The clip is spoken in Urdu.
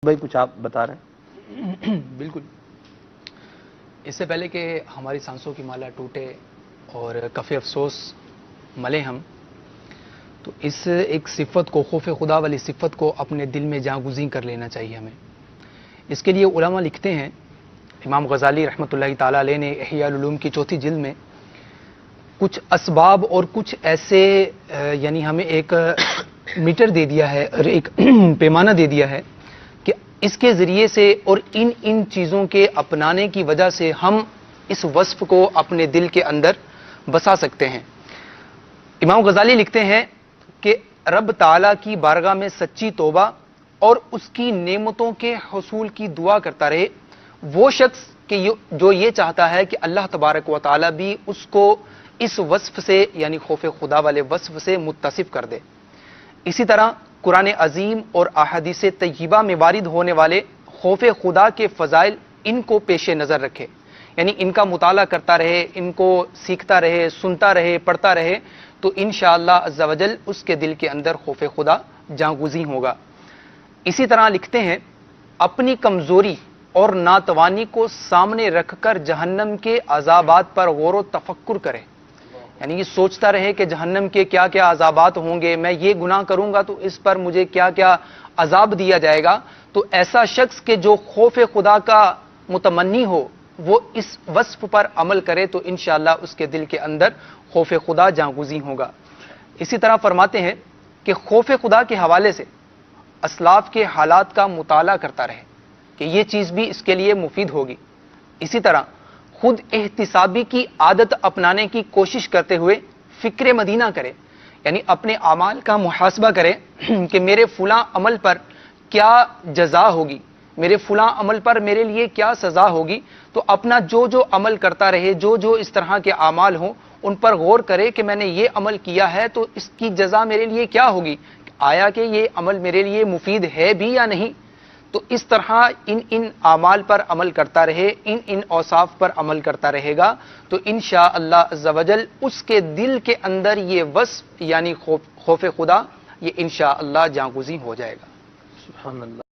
بھائی کچھ آپ بتا رہے ہیں؟ بالکل، اس سے پہلے کہ ہماری سانسوں کی مالا ٹوٹے اور کف افسوس ملے ہم، تو اس ایک صفت کو، خوف خدا والی صفت کو اپنے دل میں جاں گزین کر لینا چاہیے ہمیں۔ اس کے لیے علماء لکھتے ہیں، امام غزالی رحمۃ اللہ تعالیٰ علیہ نے احیاء العلوم کی 4 جلد میں کچھ اسباب اور کچھ ایسے یعنی ہمیں ایک میٹر دے دیا ہے اور ایک پیمانہ دے دیا ہے کہ اس کے ذریعے سے اور ان چیزوں کے اپنانے کی وجہ سے ہم اس وصف کو اپنے دل کے اندر بسا سکتے ہیں۔ امام غزالی لکھتے ہیں کہ رب تعالیٰ کی بارگاہ میں سچی توبہ اور اس کی نعمتوں کے حصول کی دعا کرتا رہے وہ شخص کہ جو یہ چاہتا ہے کہ اللہ تبارک و تعالیٰ بھی اس کو اس وصف سے یعنی خوف خدا والے وصف سے متصف کر دے۔ اسی طرح قرآن عظیم اور احادیث طیبہ میں وارد ہونے والے خوف خدا کے فضائل ان کو پیش نظر رکھے، یعنی ان کا مطالعہ کرتا رہے، ان کو سیکھتا رہے، سنتا رہے، پڑھتا رہے، تو انشاءاللہ عز و جل اس کے دل کے اندر خوف خدا جاں گزین ہوگا۔ اسی طرح لکھتے ہیں اپنی کمزوری اور ناتوانی کو سامنے رکھ کر جہنم کے عذابات پر غور و تفکر کرے، یعنی یہ سوچتا رہے کہ جہنم کے کیا کیا عذابات ہوں گے، میں یہ گناہ کروں گا تو اس پر مجھے کیا کیا عذاب دیا جائے گا۔ تو ایسا شخص کہ جو خوف خدا کا متمنی ہو وہ اس وصف پر عمل کرے تو انشاءاللہ اس کے دل کے اندر خوف خدا جاں گزین ہوگا۔ اسی طرح فرماتے ہیں کہ خوف خدا کے حوالے سے اسلاف کے حالات کا مطالعہ کرتا رہے کہ یہ چیز بھی اس کے لیے مفید ہوگی۔ اسی طرح خود احتسابی کی عادت اپنانے کی کوشش کرتے ہوئے فکر مدینہ کرے، یعنی اپنے اعمال کا محاسبہ کرے کہ میرے فلاں عمل پر کیا جزا ہوگی، میرے فلاں عمل پر میرے لیے کیا سزا ہوگی، تو اپنا جو عمل کرتا رہے، جو اس طرح کے اعمال ہوں ان پر غور کرے کہ میں نے یہ عمل کیا ہے تو اس کی جزا میرے لیے کیا ہوگی، آیا کہ یہ عمل میرے لیے مفید ہے بھی یا نہیں۔ تو اس طرح ان اعمال پر عمل کرتا رہے، ان اوصاف پر عمل کرتا رہے گا تو انشاءاللہ عز و جل اس کے دل کے اندر یہ وصف یعنی خوف خدا یہ انشاءاللہ جاں گزین ہو جائے گا۔ سبحان اللہ۔